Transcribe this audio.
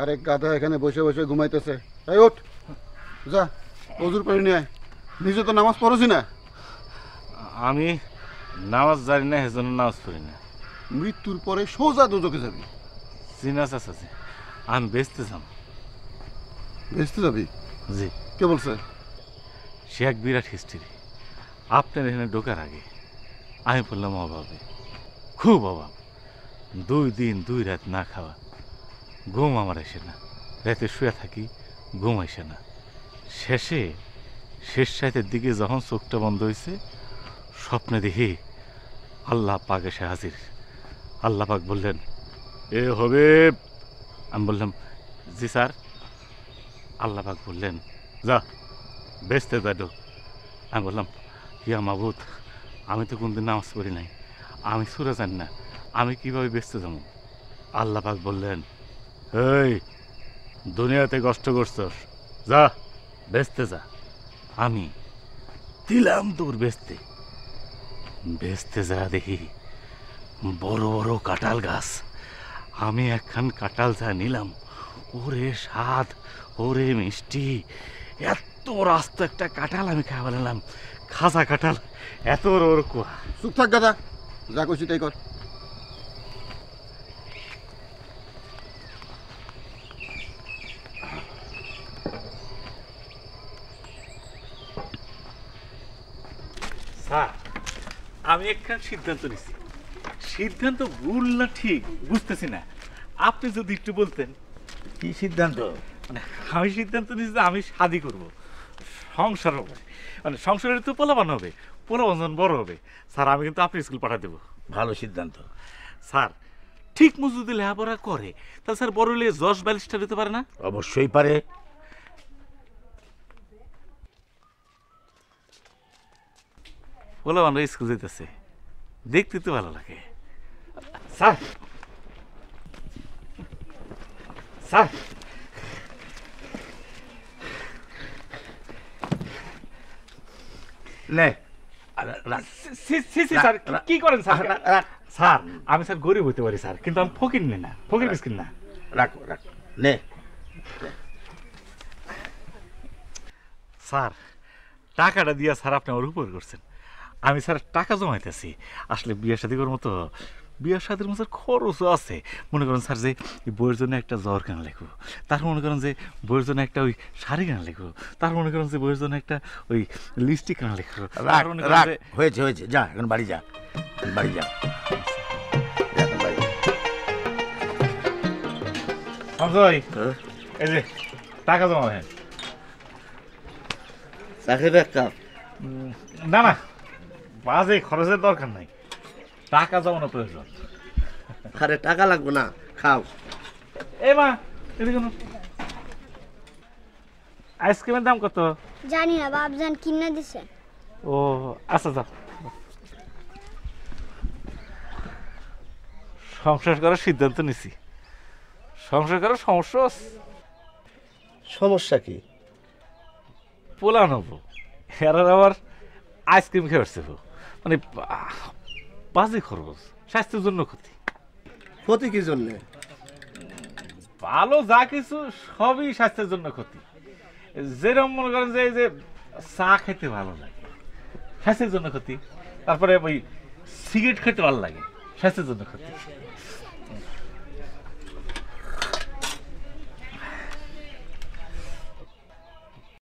আরেক গাধা এখানে বসে বসে ঘুমাইতেছে। এই ওঠ, যা ওজুর পানি নিয়ে আয়। নিজে তো নামাজ পড়ছি না। আমি নামাজ জানি না, সেজন্য নামাজ পড়ি না। মৃত্যুর পরে সোজা দুজকে যাবি। চিনা চাচা জি, আমি বেচতে যাম। বেচতে যাবি? জি। কে বলছে? সে এক বিরাট হিস্ট্রি। আপনার এখানে ঢোকার আগে আমি বললাম অভাবে, খুব অভাব। 2 দিন 2 রাত না খাওয়া, ঘুম আমার আসে না। রাতে শুয়ে থাকি, ঘুম আসে না। শেষ রাতের দিকে যখন চোখটা বন্ধ হয়েছে, স্বপ্নে দেখি আল্লাহ পাক এসে হাজির। আল্লাহ পাক বললেন, এ হবে। আমি বললাম, জি স্যার। আল্লাহ পাক বললেন, যা বেচতে যা ঢোক। আমি বললাম, ইয়া মাবুদ, আমি তো কোনদিন নামাজ পড়ি নাই, আমি সূরা জানি না, আমি কিভাবে বেচতে যাবো? আল্লাহ পাক বললেন, এই দুনিয়াতে কষ্ট করছস, যা বেচতে যা। আমি দিলাম তোর বেচতে যা দেখি বড় বড় কাঁঠাল গাছ। আমি একখান কাঁঠাল যা নিলাম, ওরে স্বাদ, ওরে মিষ্টি। এত রাস্তা একটা কাঁঠাল আমি খাওয়া নিলাম, খাসা কাঁঠাল, এত ওর কুয়া। চুপ থাক গাধা, যা কইছি তাই কর। স্যার, আমি একখান সিদ্ধান্ত নিছি। সিদ্ধান্ত ভুল না ঠিক বুঝতেছি না, আপনি যদি একটু বলতেন। কি সিদ্ধান্ত? মানে আমি সিদ্ধান্ত নিয়েছি যে আমি শাদি করব, সংসার হবে। মানে সংসারের তো পোলাপান হবে, পোলাপান যখন বড় হবে, স্যার আমি কিন্তু আপনি স্কুল পাঠা দেবো। ভালো সিদ্ধান্ত। স্যার ঠিক মতো যদি লেখাপড়া করে, তাহলে স্যার বড় হলে যশ ব্যারিস্টার হতে পারে না? অবশ্যই পারে। পোলাপান স্কুল যেতেছে, দেখতে তো ভালো লাগে। স্যার স্যার নে স্যার কি করেন স্যার? স্যার আমি স্যার গরিব হতে পারি স্যার, কিন্তু আমি ফকির না, ফকির মিসকিন না। রাখো রাখো, নে। স্যার টাকাটা দিয়া স্যার আপনি আমার উপর করছেন। আমি স্যার টাকা জমাইতেছি, আসলে বিয়ে শাদী করার মতো, বিয়ের শাদীর মতো খরচও আছে। মনে করেন স্যার যে বইয়ের জন্য একটা জ্বর গান লেখো, তার মনে করেন যে বইয়ের জন্য একটা ওই শাড়ি গান লেখো, তার মনে করেন যে বইয়ের জন্য একটা ওই লিপস্টিক গান লেখো। হয়েছে হয়েছে, যা এখন বাড়ি যা, বাড়ি যা। সঞ্জয়, এই যে টাকা জমা দেন। চাকরি এক কাপ। না না, বাজে খরচের দরকার নাই, টাকা জমানো প্রয়োজন। আরে টাকা লাগবে না, খাও। এ মা, এদিকে আইসক্রিমের দাম কত? জানি না, বাপজান কিনে দিছে। ও আচ্ছা, যাও। সংসার করার সিদ্ধান্ত নিছি। সংসার করার সমস্যা আছে। সমস্যা কি? পোলা নেবো, এরা আবার আইসক্রিম খেয়ে আসছে, মানে বাজে খরচ, স্বাস্থ্যের জন্য ক্ষতি। ক্ষতি কি জন্যে? ভালো যা কিছু সবই স্বাস্থ্যের জন্য ক্ষতি। যেরকম মনে করেন যে এই যে চা খেতে ভালো লাগে, স্বাস্থ্যের জন্য ক্ষতি। তারপরে ওই সিগারেট খেতে ভালো লাগে, স্বাস্থ্যের জন্য ক্ষতি।